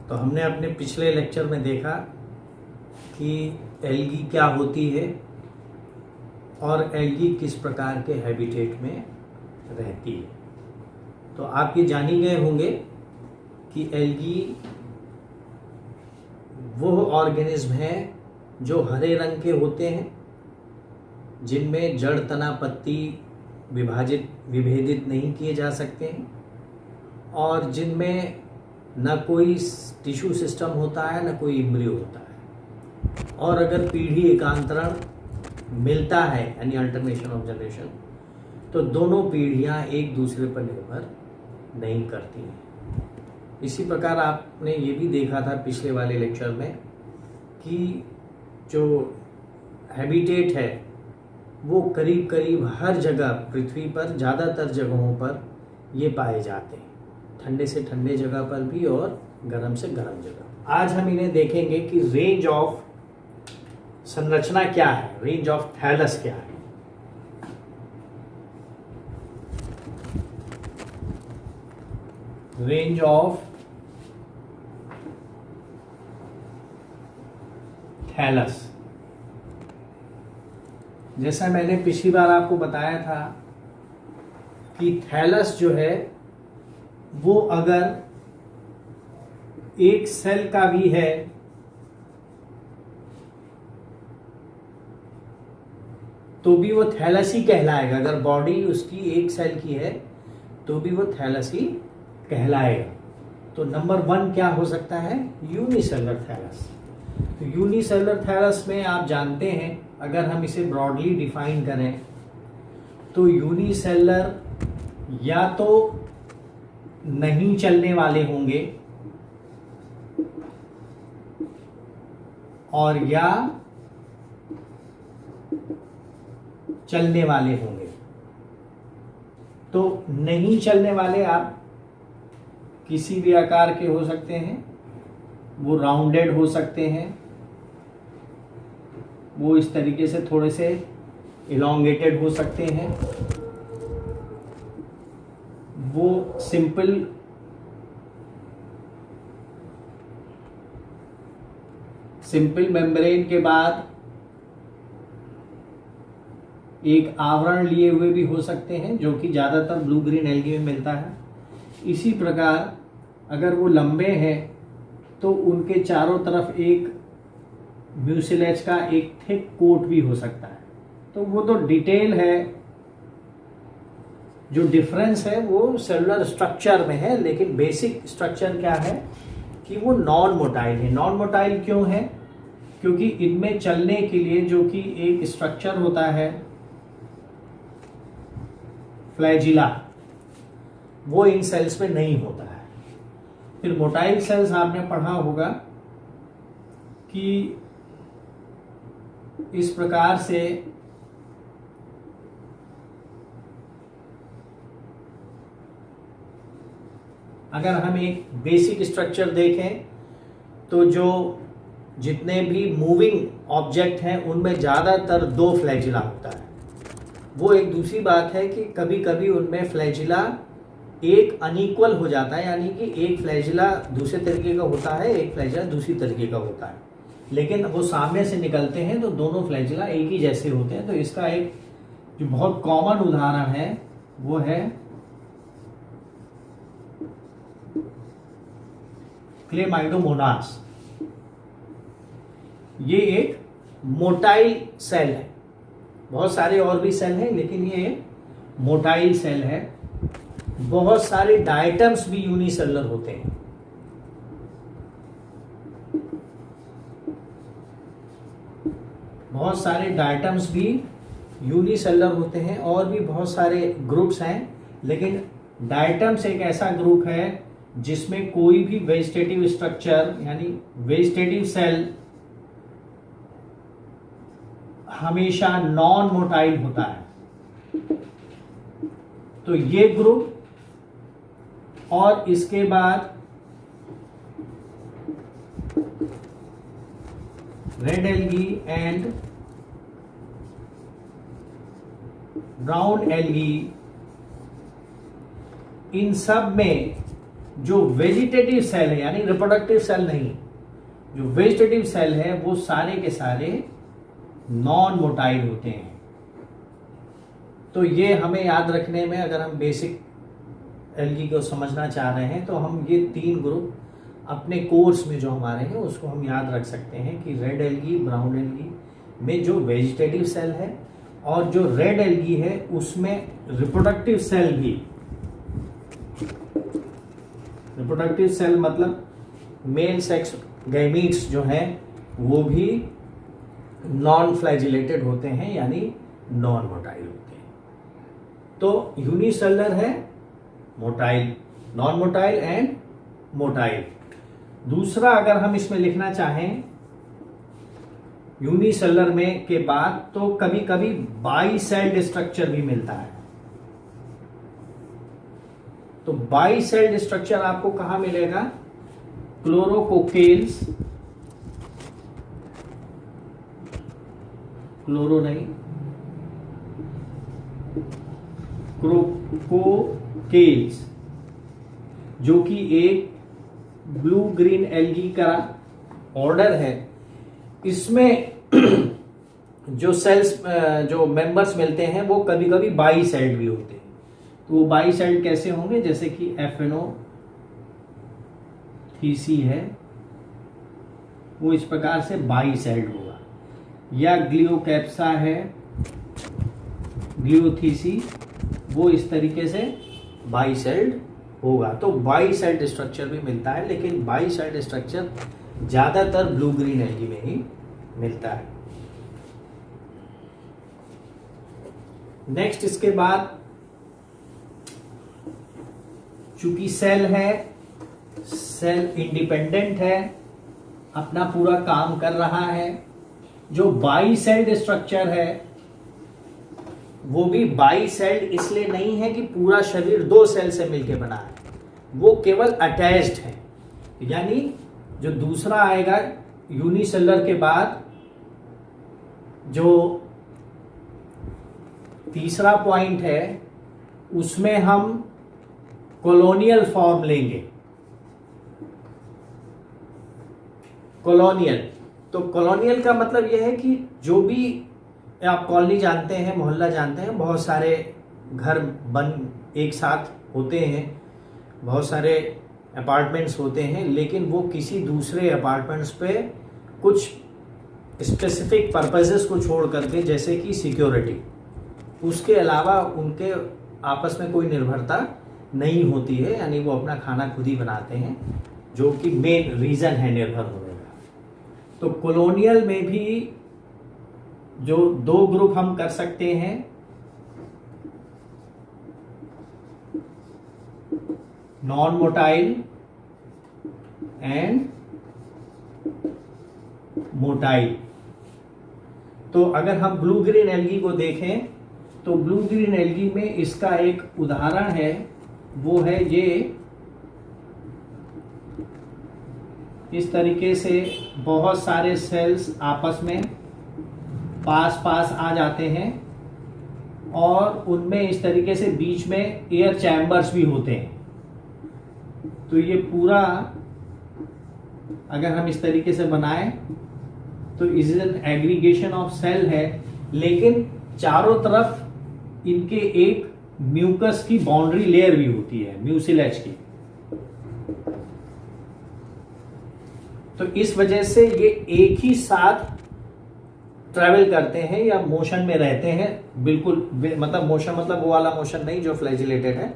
तो हमने अपने पिछले लेक्चर में देखा कि एल्गी क्या होती है और एल्गी किस प्रकार के हैबिटेट में रहती है। तो आप ये जान ही गए होंगे कि एल्गी वो ऑर्गेनिज्म है जो हरे रंग के होते हैं, जिनमें जड़, तना, पत्ती विभेदित नहीं किए जा सकते हैं और जिनमें न कोई टिश्यू सिस्टम होता है न कोई इम्ब्रियो होता है। और अगर पीढ़ी एकांतरण मिलता है यानी अल्टरनेशन ऑफ जनरेशन, तो दोनों पीढ़ियां एक दूसरे पर निर्भर नहीं करती हैं। इसी प्रकार आपने ये भी देखा था पिछले वाले लेक्चर में कि जो हैबिटेट है वो करीब करीब हर जगह पृथ्वी पर, ज़्यादातर जगहों पर ये पाए जाते हैं, ठंडे से ठंडे जगह पर भी और गर्म से गर्म जगह। आज हम इन्हें देखेंगे कि रेंज ऑफ संरचना क्या है, रेंज ऑफ थैलस क्या है। रेंज ऑफ थैलस, जैसा मैंने पिछली बार आपको बताया था कि थैलस जो है वो अगर एक सेल का भी है तो भी वो थैलस ही कहलाएगा। अगर बॉडी उसकी एक सेल की है तो भी वो थैलस ही कहलाएगा। तो नंबर 1 क्या हो सकता है? Unicellular thallus. तो यूनिसेलुलर थैलस में आप जानते हैं, अगर हम इसे ब्रॉडली डिफाइन करें तो यूनिसेलुलर या तो नहीं चलने वाले होंगे और या चलने वाले होंगे। तो नहीं चलने वाले आप किसी भी आकार के हो सकते हैं, वो राउंडेड हो सकते हैं, वो इस तरीके से थोड़े से इलोंगेटेड हो सकते हैं, वो सिंपल मेम्ब्रेन के बाद एक आवरण लिए हुए भी हो सकते हैं, जो कि ज़्यादातर ब्लू ग्रीन एल्गी में मिलता है। इसी प्रकार अगर वो लंबे हैं तो उनके चारों तरफ एक म्यूसिलेज का एक थिक कोट भी हो सकता है। तो वो तो डिटेल है, जो डिफरेंस है वो सेलुलर स्ट्रक्चर में है, लेकिन बेसिक स्ट्रक्चर क्या है कि वो नॉन मोटाइल है। नॉन मोटाइल क्यों है? क्योंकि इनमें चलने के लिए जो कि एक स्ट्रक्चर होता है फ्लैजिला, वो इन सेल्स में नहीं होता है। फिर मोटाइल सेल्स आपने पढ़ा होगा कि इस प्रकार से अगर हम एक बेसिक स्ट्रक्चर देखें तो जो जितने भी मूविंग ऑब्जेक्ट हैं उनमें ज़्यादातर 2 फ्लैजिला होता है। वो एक दूसरी बात है कि कभी कभी उनमें फ्लैजिला एक अनइक्वल हो जाता है, यानी कि एक फ्लैजिला दूसरे तरीके का होता है, एक फ्लैजिला दूसरी तरीके का होता है, लेकिन वो सामने से निकलते हैं तो दोनों फ्लैजिला एक ही जैसे होते हैं। तो इसका एक जो बहुत कॉमन उदाहरण है वो है क्लेमाइडोमोनास। ये एक मोटाइल सेल है, बहुत सारे और भी सेल हैं लेकिन ये मोटाइल सेल है। बहुत सारे डायटम्स भी यूनिसेलुलर होते हैं। बहुत सारे डायटम्स भी यूनिसेलुलर होते हैं और भी बहुत सारे ग्रुप्स हैं, लेकिन डायटम्स एक ऐसा ग्रुप है जिसमें कोई भी वेजिटेटिव स्ट्रक्चर यानी वेजिटेटिव सेल हमेशा नॉन मोटाइल होता है। तो ये ग्रुप और इसके बाद red algae and brown algae, इन सब में जो वेजिटेटिव सेल है, यानी रिप्रोडक्टिव सेल नहीं, जो वेजिटेटिव सेल है वो सारे के सारे नॉन मोटाइल होते हैं। तो ये हमें याद रखने में, अगर हम बेसिक एल्गी को समझना चाह रहे हैं तो हम ये 3 ग्रुप अपने कोर्स में जो हमारे हैं उसको हम याद रख सकते हैं कि रेड एल्गी, ब्राउन एल्गी में जो वेजिटेटिव सेल है और जो रेड एल्गी है उसमें रिप्रोडक्टिव सेल भी, रिप्रोडक्टिव सेल मतलब मेल सेक्स गैमीट्स जो हैं वो भी नॉन फ्लैजिलेटेड होते हैं, यानी नॉन मोटाइल होते हैं। तो यूनिसेलुलर है motile, non motile and motile. दूसरा अगर हम इसमें लिखना चाहें यूनिसेलुलर में के बाद, तो कभी कभी बाई सेल्ड स्ट्रक्चर भी मिलता है। तो बाई सेल्ड स्ट्रक्चर आपको कहां मिलेगा? क्लोरोकोकेल्स, क्लोरो नहीं, क्रोकोकेल्स, जो कि एक ब्लू ग्रीन एल्गी का ऑर्डर है। इसमें जो सेल्स, जो मेंबर्स मिलते हैं वो कभी कभी बाई सेल्ड भी होते हैं। तो वो बाई सेल्ड कैसे होंगे? जैसे कि एफएनओ-थीसी है, वो इस प्रकार से बाई सेल्ड होगा, या ग्लियोकैप्सा है, ग्लियोथीसी, वो इस तरीके से बाई सेल्ड होगा। तो बाई सेल्ड स्ट्रक्चर भी मिलता है, लेकिन बाई सेल्ड स्ट्रक्चर ज्यादातर ब्लू ग्रीन एल्गी में ही मिलता है। नेक्स्ट इसके बाद, चूंकि सेल है, सेल इंडिपेंडेंट है, अपना पूरा काम कर रहा है। जो बाई सेल्ड स्ट्रक्चर है वो भी बाई सेल्ड इसलिए नहीं है कि पूरा शरीर 2 सेल से मिलकर बना है, वो केवल अटैच्ड है। यानी जो दूसरा आएगा यूनिसेलुलर के बाद, जो तीसरा पॉइंट है उसमें हम कॉलोनियल फॉर्म लेंगे। कॉलोनियल, तो कॉलोनियल का मतलब यह है कि जो भी आप कॉलोनी जानते हैं, मोहल्ला जानते हैं, बहुत सारे घर बन एक साथ होते हैं, बहुत सारे अपार्टमेंट्स होते हैं, लेकिन वो किसी दूसरे अपार्टमेंट्स पे कुछ स्पेसिफिक पर्पसेस को छोड़ करके, जैसे कि सिक्योरिटी, उसके अलावा उनके आपस में कोई निर्भरता नहीं होती है, यानी वो अपना खाना खुद ही बनाते हैं, जो कि मेन रीजन है निर्भर होने का। तो कॉलोनियल में भी जो 2 ग्रुप हम कर सकते हैं, नॉन मोटाइल एंड मोटाइल। तो अगर हम ब्लू ग्रीन एल्गी को देखें तो ब्लू ग्रीन एल्गी में इसका एक उदाहरण है, वो है ये इस तरीके से बहुत सारे सेल्स आपस में पास पास आ जाते हैं और उनमें इस तरीके से बीच में एयर चैम्बर्स भी होते हैं। तो ये पूरा अगर हम इस तरीके से बनाएं तो is an aggregation of cell है, लेकिन चारों तरफ इनके एक म्यूकस की बाउंड्री लेयर भी होती है, म्यूसिलेज की। तो इस वजह से ये एक ही साथ ट्रैवल करते हैं या मोशन में रहते हैं, बिल्कुल मतलब मोशन मतलब वो वाला मोशन नहीं जो फ्लैजिलेटेड है,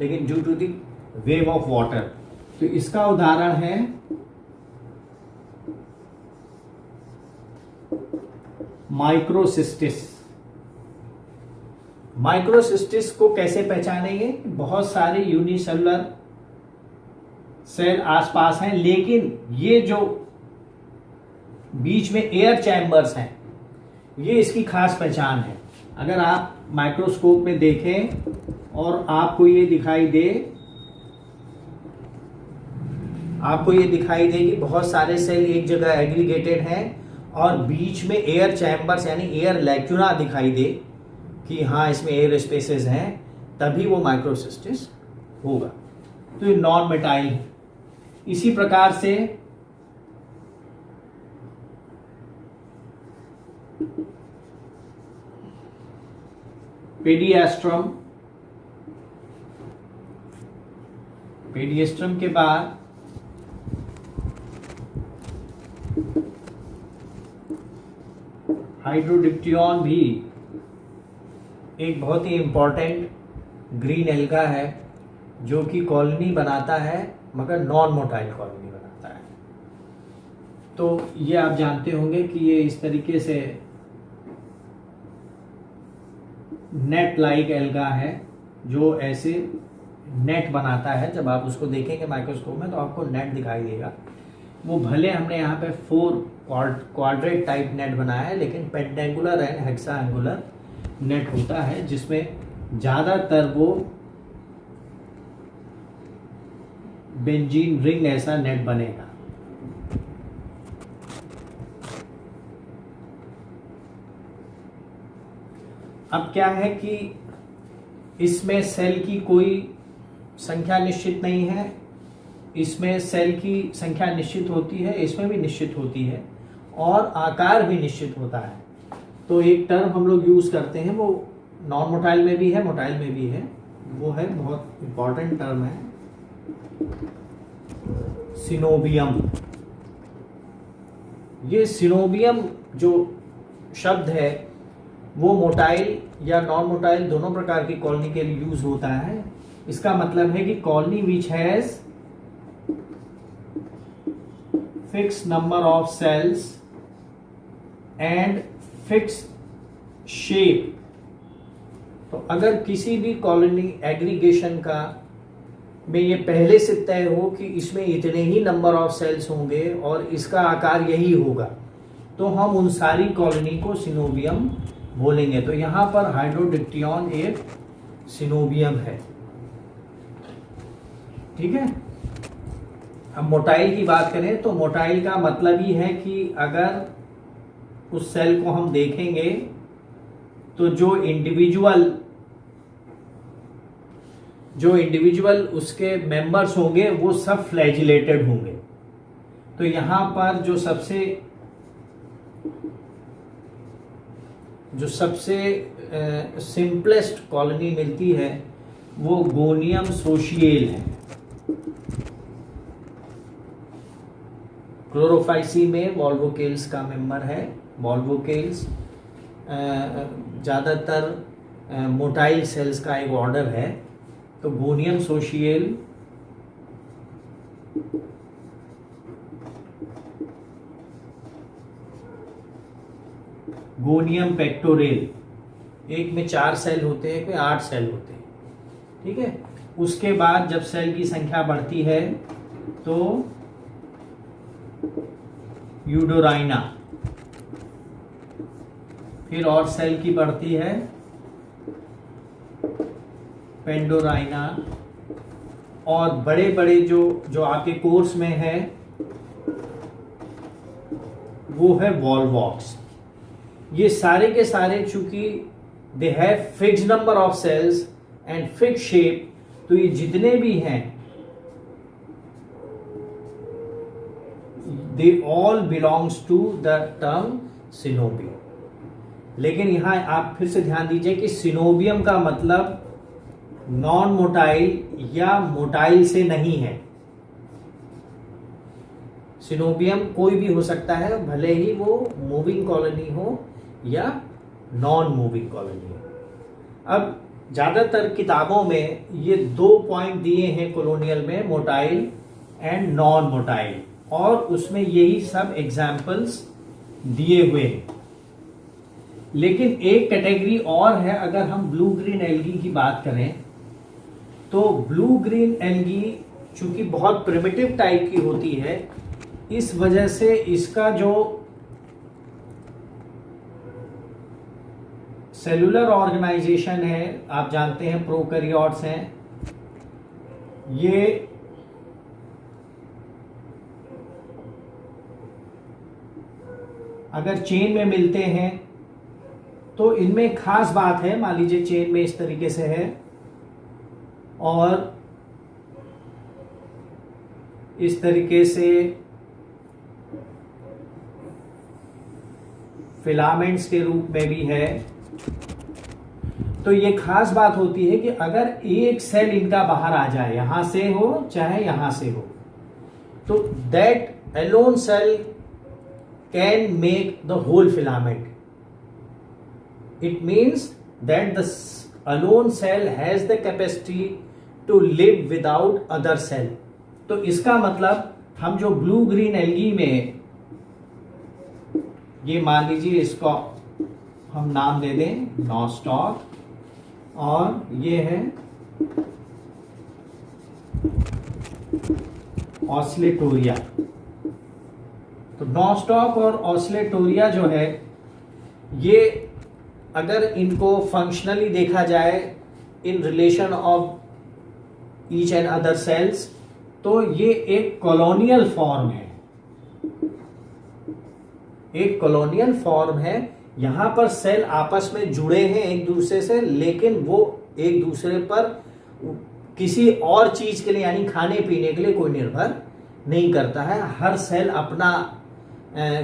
लेकिन due to the wave of water. तो इसका उदाहरण है माइक्रोसिस्टिस। माइक्रोसिस्टिस को कैसे पहचानेंगे? बहुत सारे यूनिसेलुलर सेल आसपास हैं, लेकिन ये जो बीच में एयर चैम्बर्स हैं ये इसकी खास पहचान है। अगर आप माइक्रोस्कोप में देखें और आपको ये दिखाई दे कि बहुत सारे सेल एक जगह एग्रीगेटेड हैं और बीच में एयर चैम्बर्स यानी एयर लैक्यूना दिखाई दे कि हाँ इसमें एयर स्पेसेस हैं, तभी वो माइक्रोसिस्टिस होगा। तो ये नॉन मिटाइल है। इसी प्रकार से पेडिएस्ट्रम, पेडिएस्ट्रम के बाद हाइड्रोडिप्टियन भी एक बहुत ही इंपॉर्टेंट ग्रीन एल्गा है जो कि कॉलोनी बनाता है मगर नॉन मोटाइल कॉलोनी बनाता है। तो ये आप जानते होंगे कि ये इस तरीके से नेट लाइक एल्गा है जो ऐसे नेट बनाता है। जब आप उसको देखेंगे माइक्रोस्कोप में तो आपको नेट दिखाई देगा। वो भले हमने यहाँ पे 4 क्वाड्रेट टाइप नेट बनाया है, लेकिन पेंटेंगुलर एंड हेक्साएंगुलर नेट होता है जिसमें ज़्यादातर वो बेंजीन रिंग ऐसा नेट बनेगा। अब क्या है कि इसमें सेल की कोई संख्या निश्चित नहीं है, इसमें सेल की संख्या निश्चित होती है, इसमें भी निश्चित होती है और आकार भी निश्चित होता है। तो एक टर्म हम लोग यूज करते हैं, वो नॉन मोटाइल में भी है, मोटाइल में भी है, वो है बहुत इंपॉर्टेंट टर्म है सिनोबियम। ये सिनोबियम जो शब्द है वो मोटाइल या नॉन मोटाइल दोनों प्रकार की कॉलोनी के लिए यूज होता है। इसका मतलब है कि colony which has fix number of cells and fix shape. तो अगर किसी भी कॉलोनी एग्रीगेशन का में ये पहले से तय हो कि इसमें इतने ही नंबर ऑफ सेल्स होंगे और इसका आकार यही होगा, तो हम उन सारी कॉलोनी को सिनोबियम बोलेंगे। तो यहां पर हाइड्रोडिप्टियन एक सिनोबियम है। ठीक है। अब मोटाइल की बात करें तो मोटाइल का मतलब ही है कि अगर उस सेल को हम देखेंगे तो जो इंडिविजुअल उसके मेंबर्स होंगे वो सब फ्लैजिलेटेड होंगे। तो यहां पर जो सबसे सिंपलेस्ट कॉलोनी मिलती है वो गोनियम सोशिएल है। क्लोरोफाइसी में वॉल्वोकेल्स का मेंबर है। वॉल्वोकेल्स ज़्यादातर मोटाइल सेल्स का एक ऑर्डर है। तो गोनियम सोशिएल गोनियम पेक्टोरेल, एक में 4 सेल होते हैं, कोई 8 सेल होते हैं। ठीक है। उसके बाद जब सेल की संख्या बढ़ती है तो यूडोराइना, फिर और सेल की बढ़ती है पेंडोराइना, और बड़े बड़े जो आपके कोर्स में है वो है वॉल्वॉक्स। ये सारे के सारे चूंकि they have fix number of cells and fix shape, तो ये जितने भी हैं they all belongs to the term coenobium. लेकिन यहां आप फिर से ध्यान दीजिए कि सिनोबियम का मतलब नॉन मोटाइल या मोटाइल से नहीं है। सिनोबियम कोई भी हो सकता है, भले ही वो मूविंग कॉलोनी हो या नॉन मूविंग कॉलोनी हो। अब ज्यादातर किताबों में ये 2 पॉइंट दिए हैं कॉलोनियल में, मोटाइल एंड नॉन मोटाइल, और उसमें यही सब एग्जाम्पल्स दिए हुए हैं। लेकिन एक कैटेगरी और है, अगर हम ब्लू ग्रीन एल्गी की बात करें तो ब्लू ग्रीन एल्गी चूंकि बहुत प्रिमिटिव टाइप की होती है, इस वजह से इसका जो सेलुलर ऑर्गेनाइजेशन है, आप जानते हैं प्रोकैरियोट्स हैं, ये अगर चेन में मिलते हैं तो इनमें खास बात है, मान लीजिए चेन में इस तरीके से है और इस तरीके से फिलामेंट्स के रूप में भी है। तो ये खास बात होती है कि अगर एक सेल इनका बाहर आ जाए, यहां से हो चाहे यहां से हो, तो that alone cell can make the whole filament. It means that the alone cell has the capacity to live without other cell. तो इसका मतलब हम जो ब्लू ग्रीन एल्गी में, ये मान लीजिए इसको हम नाम दे दें नॉस्टॉक, और ये है ऑस्लेटोरिया। तो नॉस्टॉक और ऑस्लेटोरिया जो है, ये अगर इनको फंक्शनली देखा जाए in relation of each and other sales, तो ये एक कॉलोनियल फॉर्म है, एक कॉलोनियल फॉर्म है। यहां पर सेल आपस में जुड़े हैं एक दूसरे से, लेकिन वो एक दूसरे पर किसी और चीज के लिए यानी खाने पीने के लिए कोई निर्भर नहीं करता है। हर सेल अपना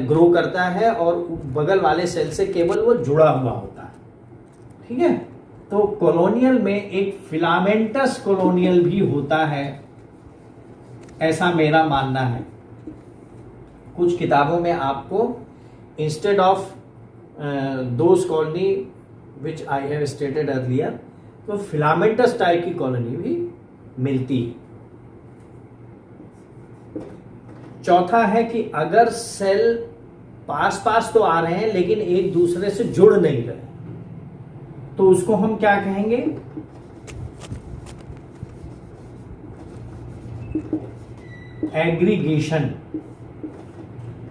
ग्रो करता है और बगल वाले सेल से केवल वो जुड़ा हुआ होता है। ठीक है, तो कॉलोनियल में एक फिलामेंटस कॉलोनियल भी होता है, ऐसा मेरा मानना है। कुछ किताबों में आपको instead of those colony which I have stated earlier, तो फिलामेंटस टाइप की कॉलोनी भी मिलती है। चौथा है कि अगर सेल पास पास तो आ रहे हैं लेकिन एक दूसरे से जुड़ नहीं रहे, तो उसको हम क्या कहेंगे? एग्रीगेशन।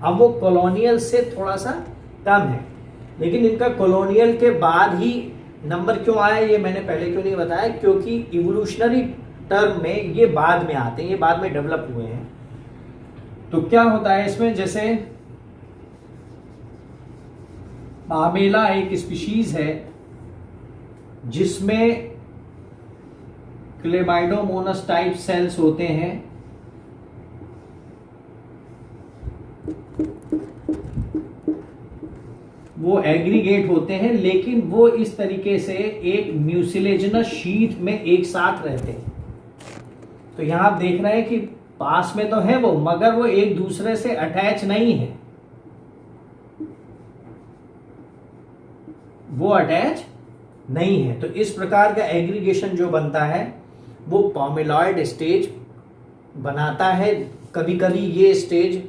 अब वो कॉलोनियल से थोड़ा सा कम है, लेकिन इनका कॉलोनियल के बाद ही नंबर क्यों आया ये मैंने पहले क्यों नहीं बताया, क्योंकि इवोल्यूशनरी टर्म में ये बाद में आते हैं, ये बाद में डेवलप हुए हैं। तो क्या होता है इसमें, जैसे पामेला एक स्पीशीज है जिसमें क्लेमाइडोमोनस टाइप सेल्स होते हैं, वो एग्रीगेट होते हैं, लेकिन वो इस तरीके से एक म्यूसिलेजिनस शीट में एक साथ रहते हैं। तो यहां आप देख रहे हैं कि पास में तो है वो, मगर वो एक दूसरे से अटैच नहीं है, वो अटैच नहीं है। तो इस प्रकार का एग्रीगेशन जो बनता है वो पामेलॉइड स्टेज बनाता है। कभी कभी ये स्टेज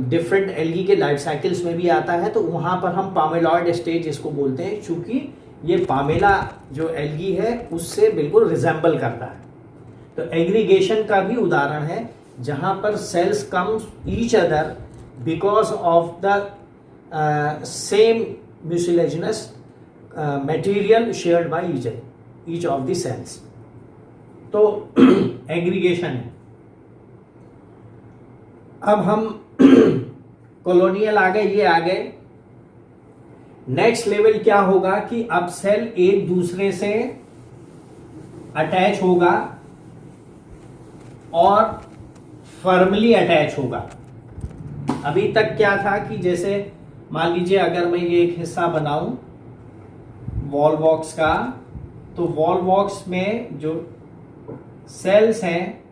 डिफरेंट एल्गी के लाइफ साइकिल्स में भी आता है, तो वहां पर हम पामेलॉइड स्टेज इसको बोलते हैं, क्योंकि ये पामेला जो एल्गी है उससे बिल्कुल रिजेंबल करता है। तो एग्रीगेशन का भी उदाहरण है जहां पर cells come each other because of the same mucilaginous material shared by each of the cells. तो एग्रीगेशन है। अब हम कॉलोनियल आ गए, ये आ गए। नेक्स्ट लेवल क्या होगा कि अब सेल एक दूसरे से अटैच होगा और फर्मली अटैच होगा। अभी तक क्या था कि जैसे मान लीजिए अगर मैं ये एक हिस्सा बनाऊं वॉल बॉक्स का, तो वॉल बॉक्स में जो सेल्स हैं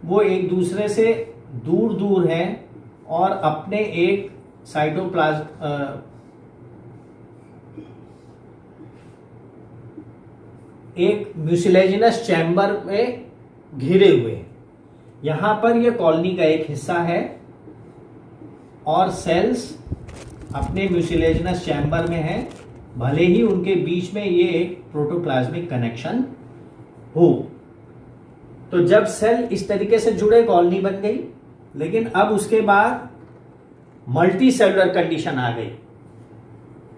वो एक दूसरे से दूर दूर हैं और अपने एक साइटोप्लाज्म एक म्यूसिलेजिनस चैम्बर में घिरे हुए हैं। यहां पर यह कॉलोनी का एक हिस्सा है और सेल्स अपने म्यूसिलेजिनस चैम्बर में हैं, भले ही उनके बीच में ये एक प्रोटोप्लाज्मिक कनेक्शन हो। तो जब सेल इस तरीके से जुड़े कॉलोनी बन गई, लेकिन अब उसके बाद मल्टी सेलुलर कंडीशन आ गई।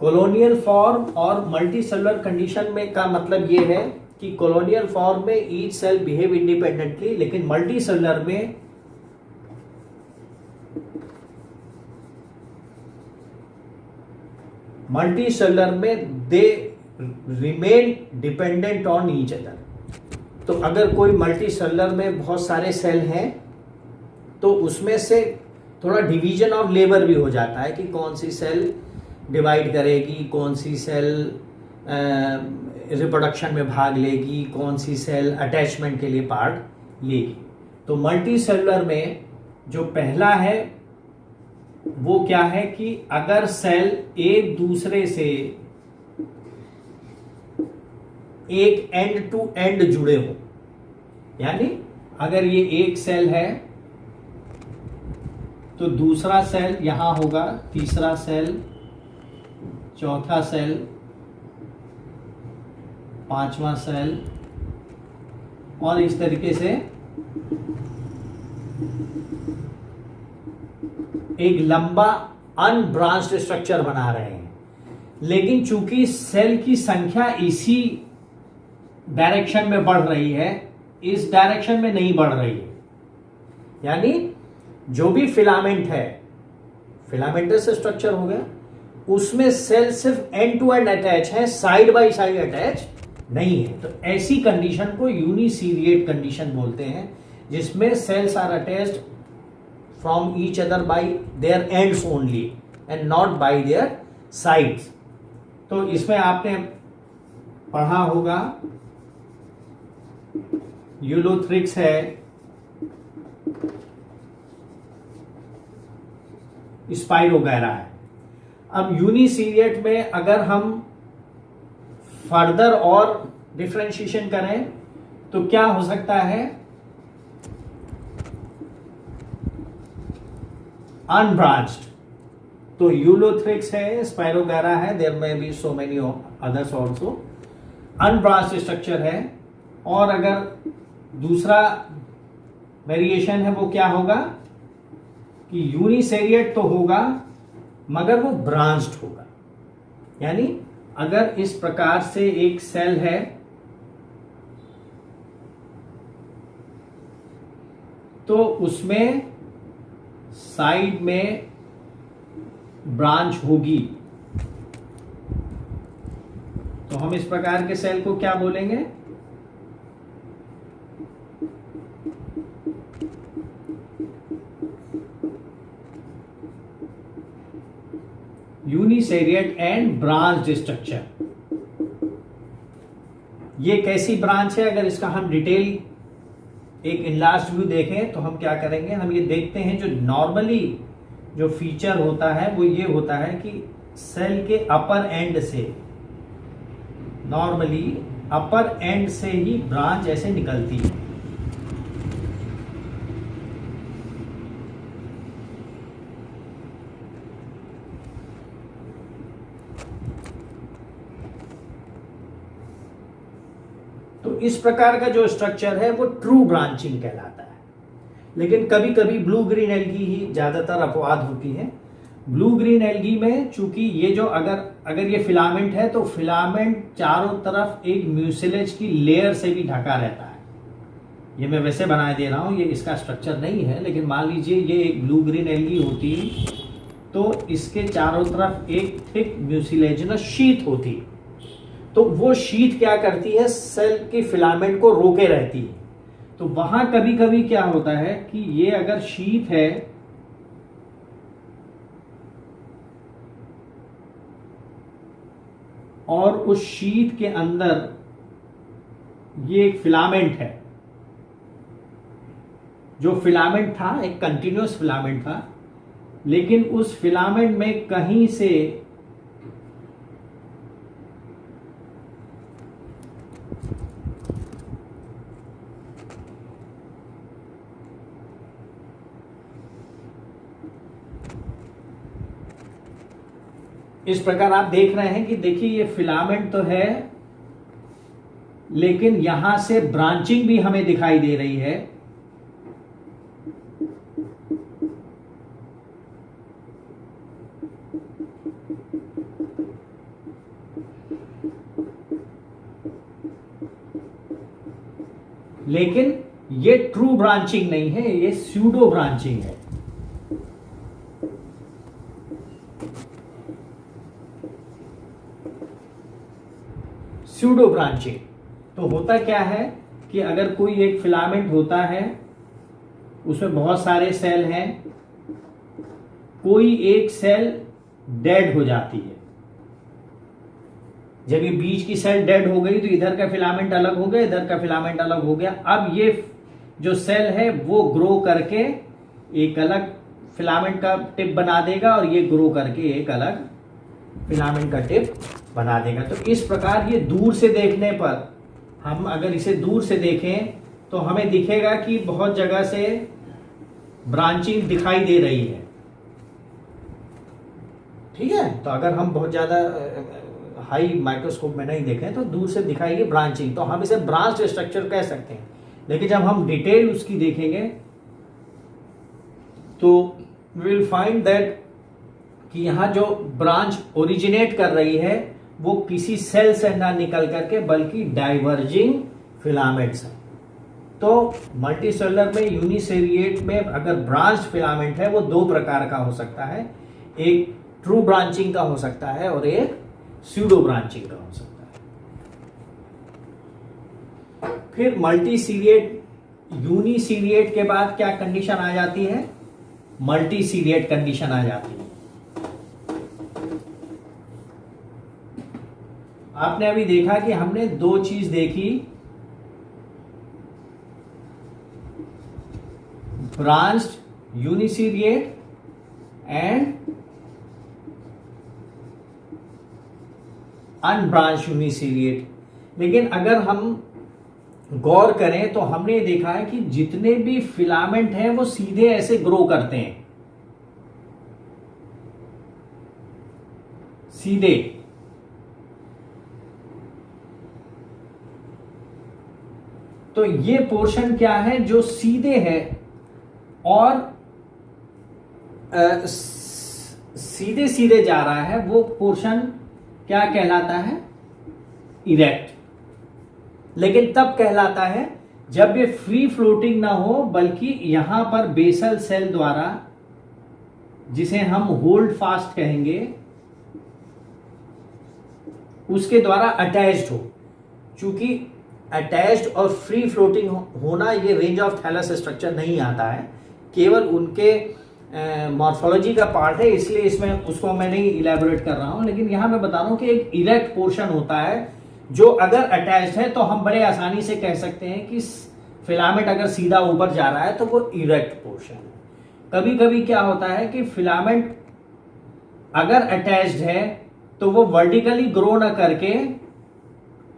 कॉलोनियल फॉर्म और मल्टी सेलुलर कंडीशन में का मतलब ये है कि कॉलोनियल फॉर्म में ईच सेल बिहेव इंडिपेंडेंटली, लेकिन मल्टी सेलुलर में they remain dependent on each other. तो अगर कोई मल्टी सेलुलर में बहुत सारे सेल हैं तो उसमें से थोड़ा डिवीजन ऑफ लेबर भी हो जाता है कि कौन सी सेल डिवाइड करेगी, कौन सी सेल रिप्रोडक्शन में भाग लेगी, कौन सी सेल अटैचमेंट के लिए पार्ट लेगी। तो मल्टी सेलुलर में जो पहला है वो क्या है कि अगर सेल एक दूसरे से एक एंड टू एंड जुड़े हो, यानी अगर ये एक सेल है तो दूसरा सेल यहां होगा, तीसरा सेल, चौथा सेल, पांचवा सेल, और इस तरीके से एक लंबा अनब्रांच्ड स्ट्रक्चर बना रहे हैं। लेकिन चूंकि सेल की संख्या इसी डायरेक्शन में बढ़ रही है, इस डायरेक्शन में नहीं बढ़ रही है, यानी जो भी फिलामेंट है, फिलामेंटस स्ट्रक्चर हो गया, उसमें सेल सिर्फ एंड टू एंड अटैच है, साइड बाय साइड अटैच नहीं है। तो ऐसी कंडीशन को यूनिसीरिएट कंडीशन बोलते हैं, जिसमें cells are attached from each other by their ends only and not by their sides. तो इसमें आपने पढ़ा होगा यूलोथ्रिक्स है, स्पाइरोगैरा है। अब यूनिसीरिएट में अगर हम फर्दर और डिफरेंशिएशन करें तो क्या हो सकता है, अनब्रांच्ड। तो यूलोथ्रिक्स है, स्पाइरोगैरा है, देयर में be so many others also, unbranched structure है। और अगर दूसरा वेरिएशन है वो क्या होगा कि यूनिसेरिएट तो होगा मगर वो ब्रांच्ड होगा, यानी अगर इस प्रकार से एक सेल है तो उसमें साइड में ब्रांच होगी, तो हम इस प्रकार के सेल को क्या बोलेंगे, यूनिसेरिएट एंड ब्रांच्ड स्ट्रक्चर। ये कैसी ब्रांच है, अगर इसका हम डिटेल एक इनलार्ज्ड व्यू देखें तो हम क्या करेंगे, हम ये देखते हैं जो नॉर्मली जो फीचर होता है वो ये होता है कि सेल के अपर एंड से, नॉर्मली अपर एंड से ही ब्रांच ऐसे निकलती है। तो इस प्रकार का जो स्ट्रक्चर है वो ट्रू ब्रांचिंग कहलाता है। लेकिन कभी कभी ब्लू ग्रीन एल्गी ही ज्यादातर अपवाद होती है। ब्लू ग्रीन एल्गी में चूंकि ये जो अगर ये फिलामेंट है तो फिलामेंट चारों तरफ एक म्यूसिलेज की लेयर से भी ढका रहता है। ये मैं वैसे बना दे रहा हूं, ये इसका स्ट्रक्चर नहीं है, लेकिन मान लीजिए ये एक ब्लू ग्रीन एल्गी होती तो इसके चारों तरफ एक थिक म्यूसिलेजिनस शीथ होती, तो वो शीथ क्या करती है, सेल की फिलामेंट को रोके रहती है। तो वहां कभी कभी क्या होता है कि ये अगर शीथ है और उस शीथ के अंदर ये एक फिलामेंट है, जो फिलामेंट था एक कंटिन्यूअस फिलामेंट था, लेकिन उस फिलामेंट में कहीं से इस प्रकार आप देख रहे हैं कि देखिए ये फिलामेंट तो है, लेकिन यहां से ब्रांचिंग भी हमें दिखाई दे रही है। लेकिन ये ट्रू ब्रांचिंग नहीं है, ये स्यूडो ब्रांचिंग है। स्यूडो ब्रांचिंग तो होता क्या है कि अगर कोई एक फिलामेंट होता है, उसमें बहुत सारे सेल हैं, कोई एक सेल डेड हो जाती है, जब ये बीच की सेल डेड हो गई तो इधर का फिलामेंट अलग हो गया, इधर का फिलामेंट अलग हो गया। अब ये जो सेल है वो ग्रो करके एक अलग फिलामेंट का टिप बना देगा और ये ग्रो करके एक अलग फिलामेंट का टिप बना देगा। तो इस प्रकार ये दूर से देखने पर, हम अगर इसे दूर से देखें तो हमें दिखेगा कि बहुत जगह से ब्रांचिंग दिखाई दे रही है, ठीक है। तो अगर हम बहुत ज्यादा हाई माइक्रोस्कोप में नहीं देखें तो दूर से दिखाएगी ब्रांचिंग, तो हम इसे ब्रांच स्ट्रक्चर कह सकते हैं। लेकिन जब हम डिटेल उसकी देखेंगे तो वी विल फाइंड दैट कि यहां जो ब्रांच ओरिजिनेट कर रही है वो किसी सेल से ना निकल करके बल्कि डाइवर्जिंग फिलामेंट्स है। तो मल्टीसेलुलर में, यूनिसेरिएट में अगर ब्रांच फिलामेंट है वो दो प्रकार का हो सकता है, एक ट्रू ब्रांचिंग का हो सकता है और एक स्यूडो ब्रांचिंग का हो सकता है। फिर मल्टीसीरिएट, यूनिसीरिएट के बाद क्या कंडीशन आ जाती है? मल्टीसीरिएट कंडीशन आ जाती है। आपने अभी देखा कि हमने दो चीज देखी, ब्रांच्ड यूनिसीरिएट एंड अनब्रांच यूनिसीरिएट। लेकिन अगर हम गौर करें तो हमने देखा है कि जितने भी फिलामेंट हैं वो सीधे ऐसे ग्रो करते हैं, सीधे। तो ये पोर्शन क्या है जो सीधे है और सीधे सीधे जा रहा है, वो पोर्शन क्या कहलाता है? इरेक्ट। लेकिन तब कहलाता है जब ये फ्री फ्लोटिंग ना हो बल्कि यहां पर बेसल सेल द्वारा, जिसे हम होल्ड फास्ट कहेंगे, उसके द्वारा अटैच्ड हो। चूंकि अटैच्ड और फ्री फ्लोटिंग होना ये रेंज ऑफ थैलस स्ट्रक्चर नहीं आता है, केवल उनके मॉर्फोलॉजी का पार्ट है, इसलिए इसमें उसको मैं नहीं इलेबोरेट कर रहा हूं। लेकिन यहां मैं बता रहा हूं कि एक इरेक्ट पोर्शन होता है जो अगर अटैच्ड है तो हम बड़े आसानी से कह सकते हैं कि फिलामेंट अगर सीधा ऊपर जा रहा है तो वो इरेक्ट पोर्शन है। कभी कभी क्या होता है कि फिलामेंट अगर अटैच्ड है तो वो वर्टिकली ग्रो ना करके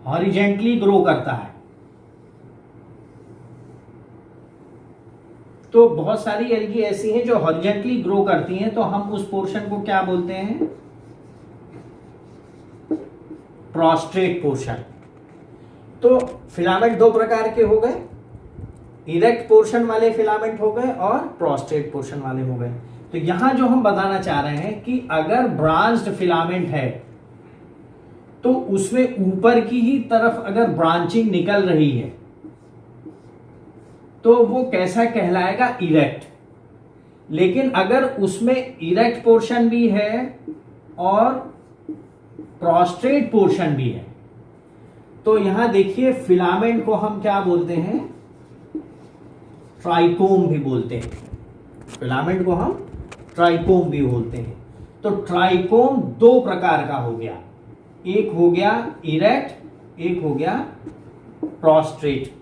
हॉरिजेंटली ग्रो करता है। तो बहुत सारी एल्गी ऐसी हैं जो हॉरिजेंटली ग्रो करती हैं, तो हम उस पोर्शन को क्या बोलते हैं? Prostate portion. तो फिलामेंट दो प्रकार के हो गए, इरेक्ट पोर्शन वाले फिलामेंट हो गए और प्रोस्ट्रेट पोर्शन वाले हो गए। तो यहां जो हम बताना चाह रहे हैं कि अगर ब्रांच्ड फिलामेंट है तो उसमें ऊपर की ही तरफ अगर ब्रांचिंग निकल रही है तो वो कैसा कहलाएगा? इरेक्ट। लेकिन अगर उसमें इरेक्ट पोर्शन भी है और प्रोस्ट्रेट पोर्शन भी है तो यहां देखिए फिलामेंट को हम क्या बोलते हैं? ट्राइकोम भी बोलते हैं। फिलामेंट को हम ट्राइकोम भी बोलते हैं। तो ट्राइकोम दो प्रकार का हो गया, एक हो गया इरेक्ट, एक हो गया प्रोस्ट्रेट।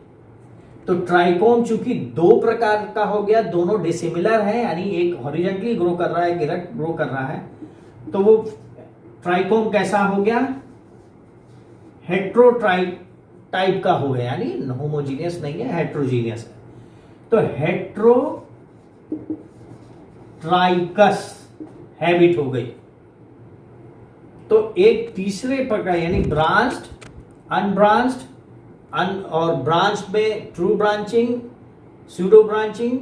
तो ट्राइकोम चूंकि दो प्रकार का हो गया, दोनों डिसिमिलर है, यानी एक हॉरिजॉन्टली ग्रो कर रहा है, एक इरेक्ट ग्रो कर रहा है, तो वो ट्राइकोम कैसा हो गया? हेट्रोट्राइक टाइप का हो गया, यानी होमोजीनियस नहीं है, हेट्रोजीनियस है। तो हेट्रोट्राइकस हैबिट हो गई। तो एक तीसरे प्रकार यानी ब्रांच्ड, अनब्रांच्ड, और ब्रांच में ट्रू ब्रांचिंग, स्यूडो ब्रांचिंग,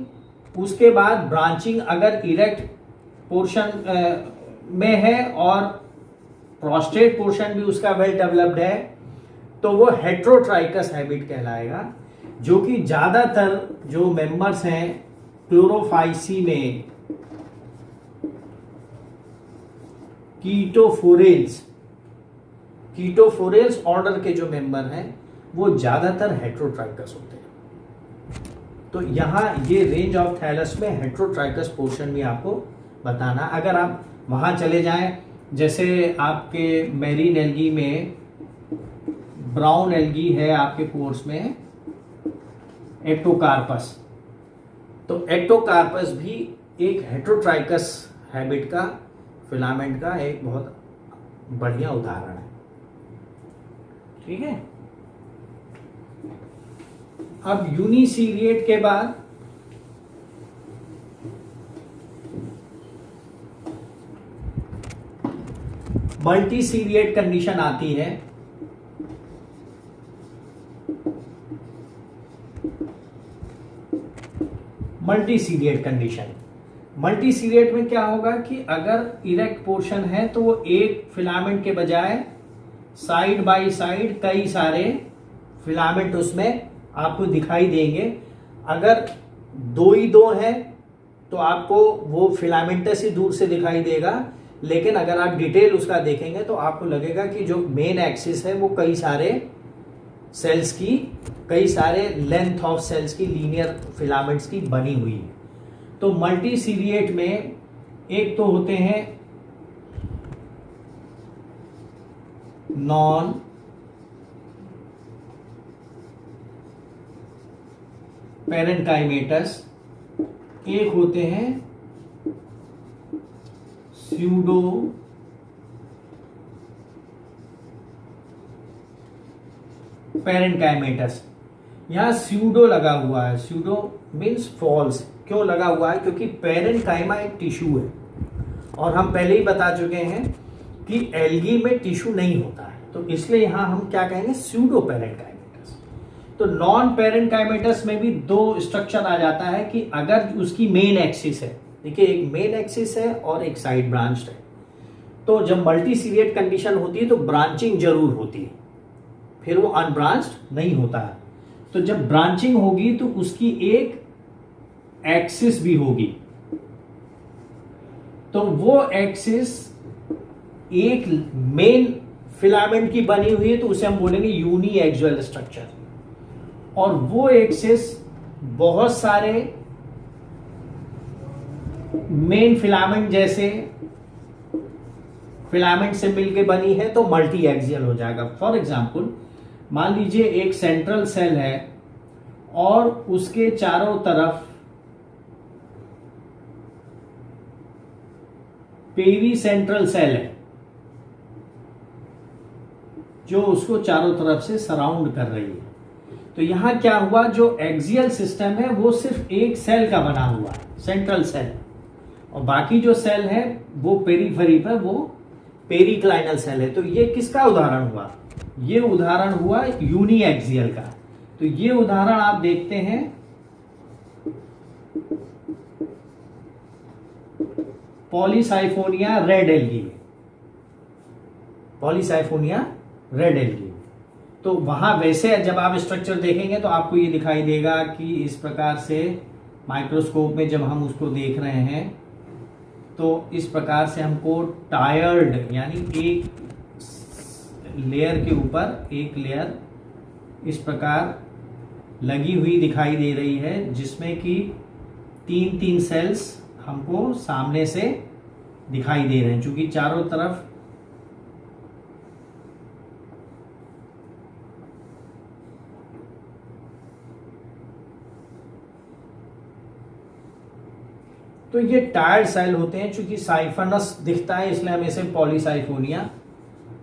उसके बाद ब्रांचिंग अगर इरेक्ट पोर्शन में है और प्रोस्ट्रेट पोर्शन भी उसका वेल डेवलप्ड है तो वो हेट्रोट्राइकस हैबिट कहलाएगा। जो कि ज्यादातर जो मेंबर्स हैं क्लोरोफाइसी में, कीटोफोरेल्स ऑर्डर के जो मेंबर हैं वो ज़्यादातर हेट्रोट्राइकस होते हैं। तो यहाँ ये रेंज ऑफ थैलस में हेट्रोट्राइकस पोर्शन भी आपको बताना। अगर आप वहाँ चले जाएं, जैसे आपके मैरीन एल्गी में ब्राउन एल्गी है आपके कोर्स में एक्टोकार्पस, तो एक्टोकार्पस भी एक हेट्रोट्राइकस हैबिट का फिलामेंट का एक बहुत बढ़िया उदाहरण है। ठीक है। अब यूनिसीरिएट के बाद मल्टीसीरिएट कंडीशन आती है। मल्टीसीरिएट कंडीशन, मल्टीसीरिएट में क्या होगा कि अगर इरेक्ट पोर्शन है तो वो एक फिलामेंट के बजाय साइड बाय साइड कई सारे फिलामेंट उसमें आपको दिखाई देंगे। अगर दो ही दो है तो आपको वो फिलामेंटस ही दूर से दिखाई देगा, लेकिन अगर आप डिटेल उसका देखेंगे तो आपको लगेगा कि जो मेन एक्सिस है वो कई सारे सेल्स की, कई सारे लेंथ ऑफ सेल्स की लीनियर फिलामेंट्स की बनी हुई है। तो मल्टीसीरिएट में एक तो होते हैं नॉन पेरेंकाइमेटस, एक होते हैं स्यूडो पेरेंकाइमेटस। यहां स्यूडो लगा हुआ है, स्यूडो मीन्स फॉल्स। क्यों लगा हुआ है? क्योंकि पेरेंकाइमा एक टिश्यू है और हम पहले ही बता चुके हैं कि एल्गी में टिश्यू नहीं होता है, तो इसलिए यहां हम क्या कहेंगे, स्यूडो पेरेंकाइमेटस। तो नॉन पेरेंकाइमेटस में भी दो स्ट्रक्चर आ जाता है कि अगर उसकी मेन एक्सिस है, देखिए एक मेन एक्सिस है और एक साइड ब्रांच्ड है, तो जब मल्टीसीरिएट कंडीशन होती है तो ब्रांचिंग जरूर होती है, फिर वो अनब्रांच्ड नहीं होता है। तो जब ब्रांचिंग होगी तो उसकी एक एक्सिस भी होगी, तो वो एक्सिस एक मेन फिलामेंट की बनी हुई है तो उसे हम बोलेंगे यूनिएक्सियल स्ट्रक्चर, और वो एक्सिस बहुत सारे मेन फिलामेंट जैसे फिलामेंट से मिलके बनी है तो मल्टी एक्सियल हो जाएगा। फॉर एग्जाम्पल मान लीजिए एक सेंट्रल सेल है और उसके चारों तरफ पेरी सेंट्रल सेल है जो उसको चारों तरफ से सराउंड कर रही है। तो यहां क्या हुआ, जो एक्सियल सिस्टम है वो सिर्फ एक सेल का बना हुआ है, सेंट्रल सेल, और बाकी जो सेल है वो पेरीफेरी पर वो पेरिक्लाइनल सेल है। तो ये किसका उदाहरण हुआ? ये उदाहरण हुआ यूनिएक्सियल का। तो ये उदाहरण आप देखते हैं Polysiphonia red algae, Polysiphonia red algae. तो वहां वैसे जब आप स्ट्रक्चर देखेंगे तो आपको ये दिखाई देगा कि इस प्रकार से माइक्रोस्कोप में जब हम उसको देख रहे हैं तो इस प्रकार से हमको टायर्ड, यानी एक लेयर के ऊपर एक लेयर इस प्रकार लगी हुई दिखाई दे रही है, जिसमें कि तीन तीन सेल्स हमको सामने से दिखाई दे रहे हैं, क्योंकि चारों तरफ तो ये टायर्ड सेल होते हैं। चूंकि साइफनस दिखता है इसलिए हम इसे पॉलीसाइफोनिया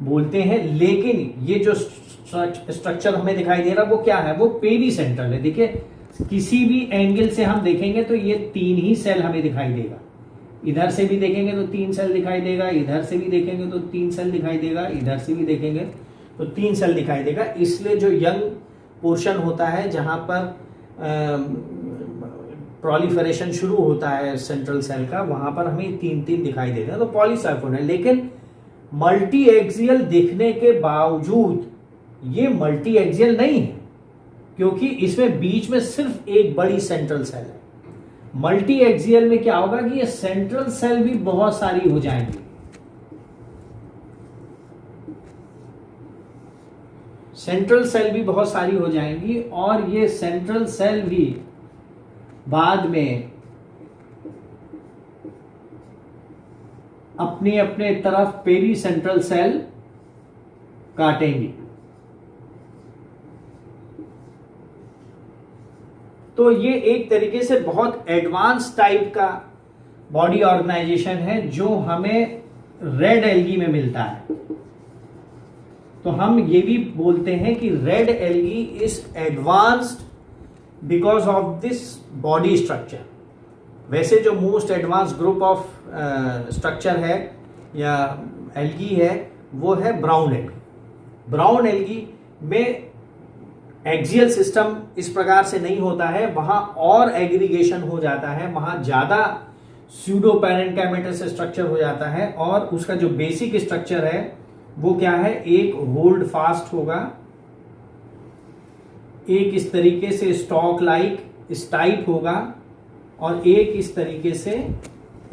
बोलते हैं, लेकिन ये जो स्ट्रक्चर हमें दिखाई दे रहा है वो क्या है, वो पेरी सेंट्रल है। देखिए किसी भी एंगल से हम देखेंगे तो ये तीन ही सेल हमें दिखाई देगा, इधर से भी देखेंगे तो तीन सेल दिखाई देगा, इधर से भी देखेंगे तो तीन सेल दिखाई देगा, इधर से भी देखेंगे तो तीन सेल दिखाई देगा। इसलिए जो यंग पोर्शन होता है जहां पर प्रोलिफरेशन शुरू होता है सेंट्रल सेल का, वहां पर हमें तीन तीन दिखाई देते हैं, तो पॉलीसाइफोनिया। लेकिन मल्टी एक्सियल दिखने के बावजूद ये मल्टी एक्सियल नहीं है, क्योंकि इसमें बीच में सिर्फ एक बड़ी सेंट्रल सेल है। मल्टी एक्सियल में क्या होगा कि ये सेंट्रल सेल भी बहुत सारी हो जाएंगी, सेंट्रल सेल भी बहुत सारी हो जाएंगी और ये सेंट्रल सेल भी बाद में अपनी अपने तरफ पेरी सेंट्रल सेल काटेंगी। तो ये एक तरीके से बहुत एडवांस टाइप का बॉडी ऑर्गेनाइजेशन है जो हमें रेड एल्गी में मिलता है। तो हम ये भी बोलते हैं कि red algae is advanced because of this body structure. वैसे जो most advance group of structure है या एल्गी है वो है ब्राउन एल्गी। ब्राउन एल्गी में एक्सियल सिस्टम इस प्रकार से नहीं होता है, वहां और एग्रीगेशन हो जाता है, वहां ज्यादा स्यूडो पैरेन्काइमेटस स्ट्रक्चर हो जाता है और उसका जो बेसिक स्ट्रक्चर है वो क्या है, एक होल्ड फास्ट होगा, एक इस तरीके से स्टॉक लाइक स्टाइप होगा और एक इस तरीके से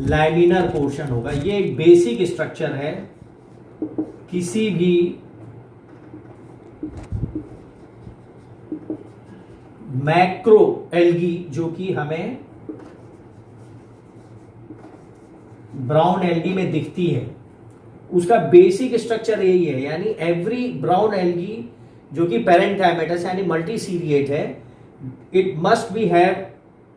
लैमिनर पोर्शन होगा। ये एक बेसिक स्ट्रक्चर है किसी भी मैक्रो एल्गी जो कि हमें ब्राउन एल्गी में दिखती है, उसका बेसिक स्ट्रक्चर यही है। यानी एवरी ब्राउन एल्गी जो कि पैरेन्काइमेटस यानी मल्टीसीरिएट है, it must be have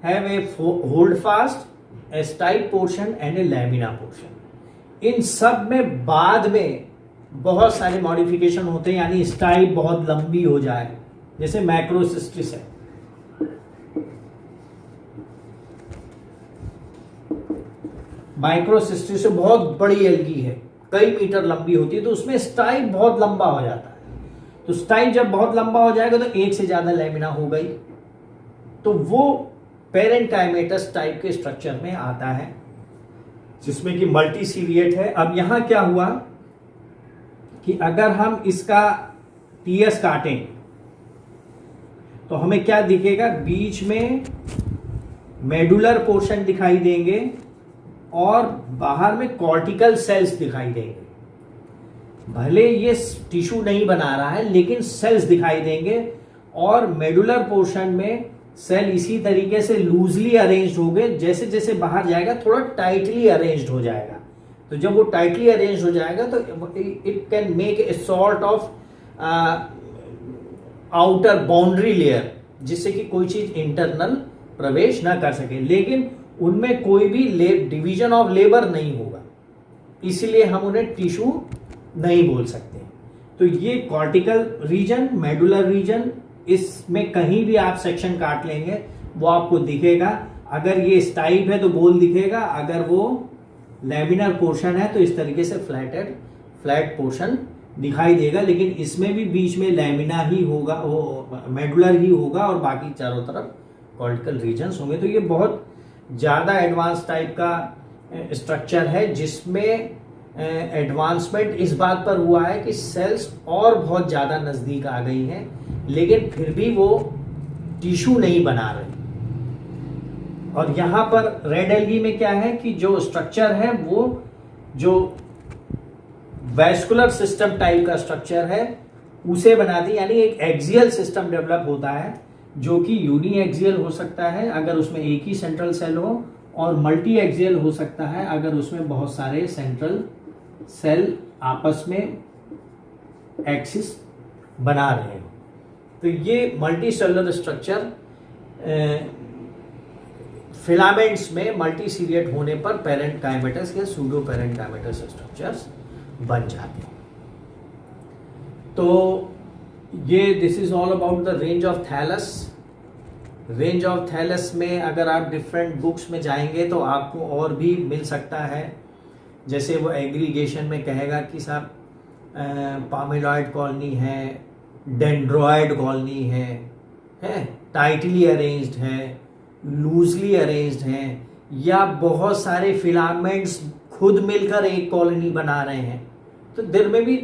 a holdfast, a stipe portion and a lamina portion. इन सब में बाद में बहुत सारे मॉडिफिकेशन होते हैं, यानी स्टाइप बहुत लंबी हो जाए, जैसे मैक्रोसिस्टिस है। माइक्रोसिस्टिस बहुत बड़ी एल्गी है, कई मीटर लंबी होती है, तो उसमें स्टाइप बहुत लंबा हो जाता है। तो स्टाइप जब बहुत लंबा हो जाएगा तो एक से ज्यादा लैमिना हो गई, तो वो पैरेन्काइमेटस टाइप के स्ट्रक्चर में आता है जिसमें कि मल्टीसीरिएट है। अब यहां क्या हुआ कि अगर हम इसका टीएस काटें तो हमें क्या दिखेगा, बीच में मेडुलर पोर्शन दिखाई देंगे और बाहर में कॉर्टिकल सेल्स दिखाई देंगे। भले ये टिश्यू नहीं बना रहा है लेकिन सेल्स दिखाई देंगे और मेडुलर पोर्शन में सेल इसी तरीके से लूजली अरेंज्ड होंगे, जैसे जैसे बाहर जाएगा थोड़ा टाइटली अरेंज्ड हो जाएगा। तो जब वो टाइटली अरेंज्ड हो जाएगा तो it can make a sort of outer boundary layer, जिससे कि कोई चीज इंटरनल प्रवेश ना कर सके, लेकिन उनमें कोई भी डिवीजन ऑफ लेबर नहीं होगा, इसलिए हम उन्हें टिश्यू नहीं बोल सकते। तो ये कॉर्टिकल रीजन, मेडुलर रीजन, इसमें कहीं भी आप सेक्शन काट लेंगे वो आपको दिखेगा। अगर ये स्टाइप है तो गोल दिखेगा, अगर वो लैमिनर पोर्शन है तो इस तरीके से फ्लैट पोर्शन दिखाई देगा, लेकिन इसमें भी बीच में लैमिना ही होगा, वो मेडुलर ही होगा और बाकी चारों तरफ कॉर्टिकल रीजन्स होंगे। तो ये बहुत ज़्यादा एडवांस टाइप का स्ट्रक्चर है जिसमें एडवांसमेंट इस बात पर हुआ है कि सेल्स और बहुत ज़्यादा नज़दीक आ गई हैं, लेकिन फिर भी वो टिश्यू नहीं बना रहे। और यहाँ पर रेड एल्गी में क्या है कि जो स्ट्रक्चर है वो जो वैस्कुलर सिस्टम टाइप का स्ट्रक्चर है उसे बनाती, यानी एक एक्सियल सिस्टम डेवलप होता है जो कि यूनी एक्सियल हो सकता है अगर उसमें एक ही सेंट्रल सेल हो, और मल्टी एक्सियल हो सकता है अगर उसमें बहुत सारे सेंट्रल सेल आपस में एक्सिस बना रहे हो। तो ये मल्टी सेलुलर स्ट्रक्चर फिलामेंट्स में मल्टीसीरिएट होने पर पैरेन्काइमेटस या सूडो पैरेन्काइमेटस स्ट्रक्चर्स बन जाते हैं। तो ये this is all about the range of thallus. Range of thallus में अगर आप डिफरेंट बुक्स में जाएंगे तो आपको और भी मिल सकता है, जैसे वो एग्रीगेशन में कहेगा कि साहब पामेलॉइड कॉलोनी है, डेंड्रॉइड कॉलोनी है, टाइटली अरेंज्ड है, लूजली अरेंज्ड हैं, या बहुत सारे फिलामेंट्स खुद मिलकर एक कॉलोनी बना रहे हैं। तो देयर में भी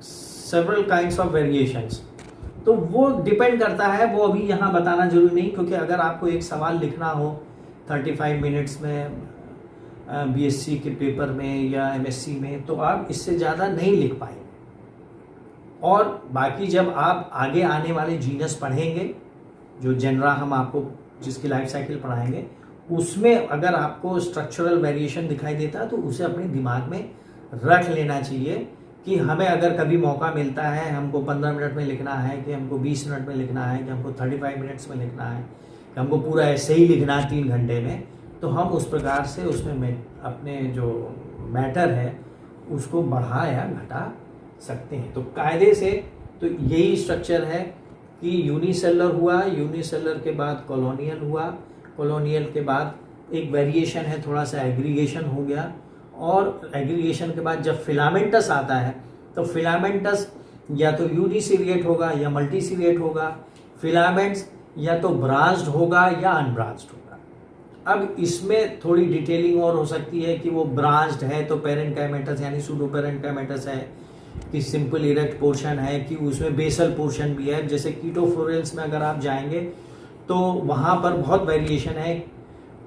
सेवरल काइंड्स ऑफ वेरिएशंस। तो वो डिपेंड करता है, वो अभी यहाँ बताना जरूरी नहीं, क्योंकि अगर आपको एक सवाल लिखना हो 35 मिनट्स में बीएससी के पेपर में या एमएससी में, तो आप इससे ज़्यादा नहीं लिख पाएंगे। और बाकी जब आप आगे आने वाले जीनस पढ़ेंगे, जो जेनरा हम आपको जिसकी लाइफ साइकिल पढ़ाएंगे, उसमें अगर आपको स्ट्रक्चरल वेरिएशन दिखाई देता है तो उसे अपने दिमाग में रख लेना चाहिए कि हमें अगर कभी मौका मिलता है, हमको 15 मिनट में लिखना है, कि हमको 20 मिनट में लिखना है, कि हमको 35 मिनट्स में लिखना है, कि हमको पूरा ऐसे ही लिखना है 3 घंटे में, तो हम उस प्रकार से उसमें अपने जो मैटर है उसको बढ़ा या घटा सकते हैं। तो कायदे से तो यही स्ट्रक्चर है कि यूनिसेलर हुआ, यूनिसेलर के बाद कॉलोनियल हुआ, कॉलोनियल के बाद एक वेरिएशन है, थोड़ा सा एग्रीगेशन हो गया, और एग्रीगेशन के बाद जब फिलामेंटस आता है तो फिलामेंटस या तो यूनिसिलिएट होगा या मल्टीसिलिएट होगा, फिलामेंट्स या तो ब्रांच्ड होगा या अनब्रांच्ड होगा। अब इसमें थोड़ी डिटेलिंग और हो सकती है कि वो ब्रांच्ड है तो पेरेंकाइमेटस यानी सूडो पेरेंकाइमेटस है, कि सिंपल इरेक्ट पोर्शन है, कि उसमें बेसल पोर्शन भी है। जैसे कीटोफोरेल्स में अगर आप जाएंगे तो वहाँ पर बहुत वेरिएशन है,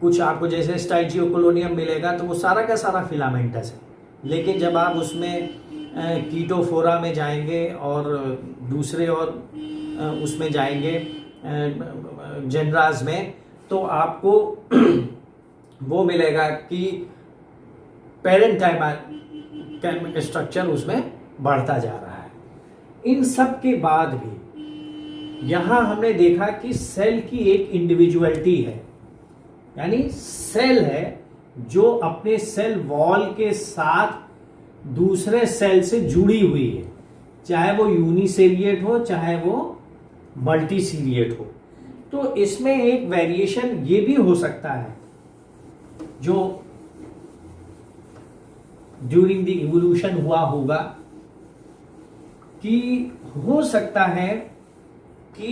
कुछ आपको जैसे स्टाइचियोकोलोनियम मिलेगा तो वो सारा का सारा फिलामेंटस है, लेकिन जब आप उसमें कीटोफोरा में जाएंगे और दूसरे और उसमें जाएंगे जेनराज में, तो आपको वो मिलेगा कि पेरेंकाइमा स्ट्रक्चर उसमें बढ़ता जा रहा है। इन सब के बाद भी यहां हमने देखा कि सेल की एक इंडिविजुअलिटी है, यानी सेल है जो अपने सेल वॉल के साथ दूसरे सेल से जुड़ी हुई है, चाहे वो यूनिसेलिएट हो चाहे वो मल्टीसिलिएट हो। तो इसमें एक वेरिएशन ये भी हो सकता है जो ड्यूरिंग द इवोल्यूशन हुआ होगा, कि हो सकता है कि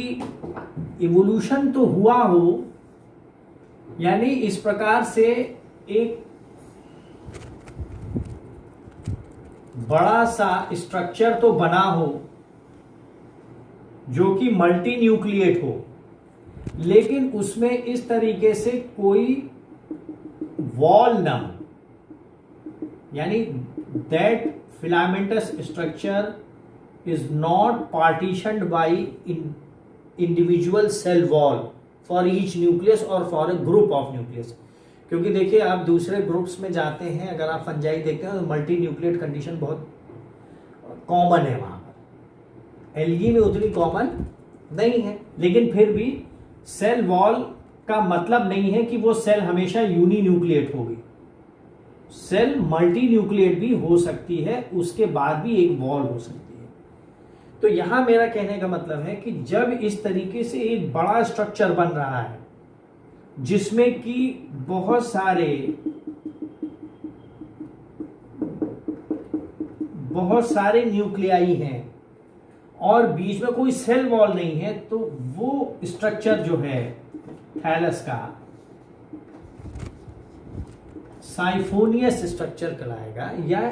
इवोल्यूशन तो हुआ हो, यानी इस प्रकार से एक बड़ा सा स्ट्रक्चर तो बना हो जो कि मल्टी न्यूक्लिएट हो, लेकिन उसमें इस तरीके से कोई वॉल ना हो, यानी that filamentous structure is not partitioned by individual cell wall for each nucleus or for a group of nucleus। क्योंकि देखिए आप दूसरे ग्रुप्स में जाते हैं, अगर आप फंजाई देखते हैं तो मल्टी न्यूक्लिएट कंडीशन बहुत कॉमन है वहां पर, एल्गी में उतनी कॉमन नहीं है, लेकिन फिर भी सेल वॉल का मतलब नहीं है कि वो सेल हमेशा यूनी न्यूक्लिएट होगी, सेल मल्टी न्यूक्लिएट भी हो सकती है, उसके बाद भी एक वॉल हो सकती है। तो यहां मेरा कहने का मतलब है कि जब इस तरीके से एक बड़ा स्ट्रक्चर बन रहा है जिसमें कि बहुत सारे न्यूक्लियाई हैं और बीच में कोई सेल वॉल नहीं है, तो वो स्ट्रक्चर जो है थैलस का साइफोनियस स्ट्रक्चर कहलाएगा या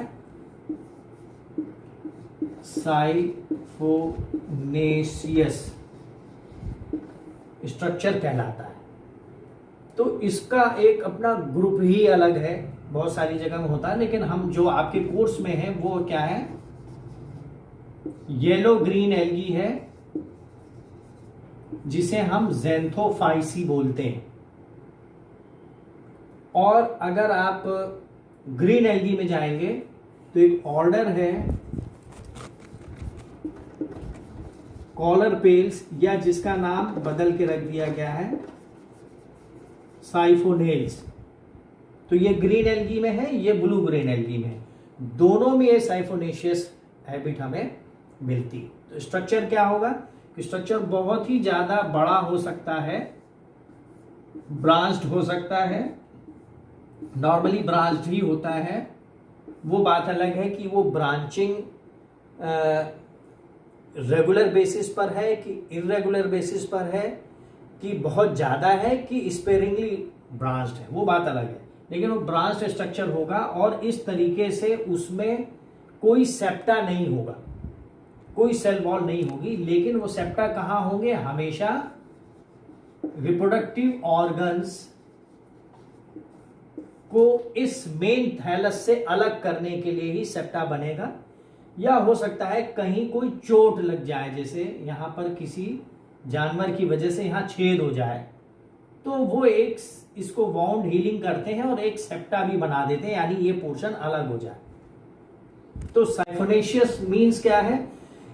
साइफोनेसियस स्ट्रक्चर कहलाता है। तो इसका एक अपना ग्रुप ही अलग है, बहुत सारी जगह में होता है, लेकिन हम जो आपके कोर्स में है वो क्या है, येलो ग्रीन एल्गी है जिसे हम ज़ैंथोफाइसी बोलते हैं। और अगर आप ग्रीन एल्गी में जाएंगे तो एक ऑर्डर है कॉलर पेल्स, या जिसका नाम बदल के रख दिया गया है साइफोनेल्स। तो ये ग्रीन एल्गी में है, ये ब्लू ग्रीन एल्गी में है, दोनों में ये साइफोनेशियस हैबिट हमें मिलती है। तो स्ट्रक्चर क्या होगा, स्ट्रक्चर बहुत ही ज्यादा बड़ा हो सकता है, ब्रांच्ड हो सकता है, नॉर्मली ब्रांच्ड ही होता है। वो बात अलग है कि वो ब्रांचिंग रेगुलर बेसिस पर है कि इरेगुलर बेसिस पर है, कि बहुत ज्यादा है कि स्पेरिंगली ब्रांच्ड है, वो बात अलग है, लेकिन वो ब्रांच्ड स्ट्रक्चर होगा और इस तरीके से उसमें कोई सेप्टा नहीं होगा, कोई सेल वॉल नहीं होगी, लेकिन वो सेप्टा कहाँ होंगे, हमेशा रिप्रोडक्टिव ऑर्गन्स को इस मेन थैलस से अलग करने के लिए ही सेप्टा बनेगा, या हो सकता है कहीं कोई चोट लग जाए, जैसे यहाँ पर किसी जानवर की वजह से यहाँ छेद हो जाए, तो वो एक इसको वाउंड हीलिंग करते हैं और एक सेप्टा भी बना देते हैं, यानी ये पोर्शन अलग हो जाए। तो साइफोनेशियस मीन्स क्या है?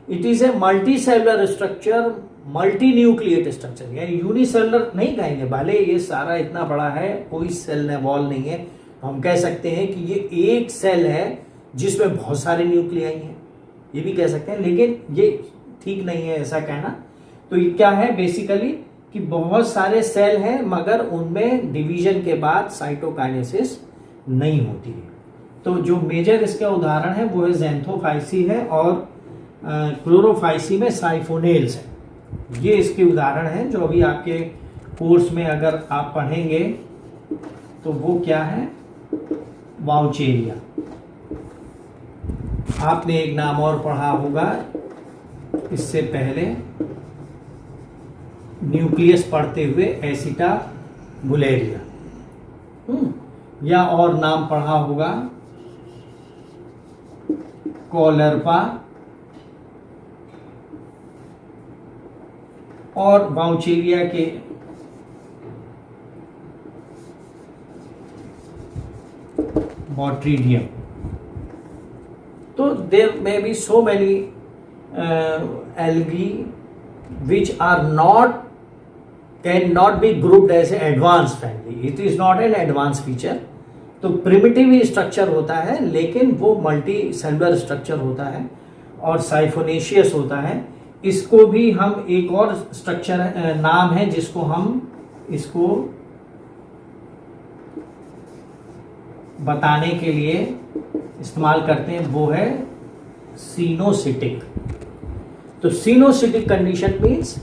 It is a multi cellular structure, multi nucleate structure, यानी यूनिसेलुलर नहीं कहेंगे, भले ये सारा इतना बड़ा है, कोई सेल वॉल नहीं है, तो हम कह सकते हैं कि ये एक सेल है जिसमें बहुत सारे न्यूक्लियाई हैं, ये भी कह सकते हैं, लेकिन ये ठीक नहीं है ऐसा कहना। तो ये क्या है बेसिकली कि बहुत सारे सेल हैं मगर उनमें डिवीजन के बाद साइटोकाइनेसिस नहीं होती है। तो जो मेजर इसका उदाहरण है वो है ज़ैंथोफाइसी है, और क्लोरोफाइसी में साइफोनेल्स है। ये इसके उदाहरण हैं जो अभी आपके कोर्स में अगर आप पढ़ेंगे तो वो क्या है? वाउचेरिया। आपने एक नाम और पढ़ा होगा इससे पहले न्यूक्लियस पढ़ते हुए, एसिटाबुलेरिया, या और नाम पढ़ा होगा कॉलरपा, और वाउचेरिया के बॉट्रीडियम। तो there may be so many algae which are not cannot be grouped as an advanced family. It is not an advanced feature. तो प्रिमिटिव स्ट्रक्चर होता है लेकिन वो मल्टी सेलुलर स्ट्रक्चर होता है और साइफोनेशियस होता है। इसको भी हम एक और स्ट्रक्चर नाम है जिसको हम इसको बताने के लिए इस्तेमाल करते हैं, वो है सीनोसिटिक। तो coenocytic condition means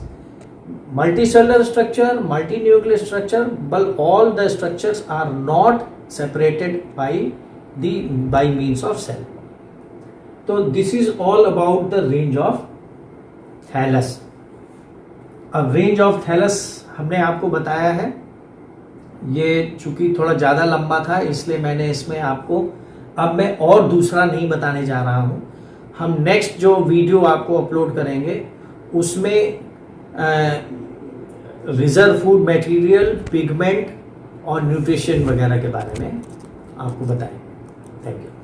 multicellular structure, multinuclear structure, but all the structures are not separated by means of cell. So this is all about the range of thallus. अब range of thallus हमने आपको बताया है, ये चूंकि थोड़ा ज़्यादा लंबा था इसलिए मैंने इसमें आपको, अब मैं और दूसरा नहीं बताने जा रहा हूँ। हम नेक्स्ट जो वीडियो आपको अपलोड करेंगे उसमें रिजर्व फूड मटेरियल, पिगमेंट और न्यूट्रिशन वगैरह के बारे में आपको बताएंगे। Thank you.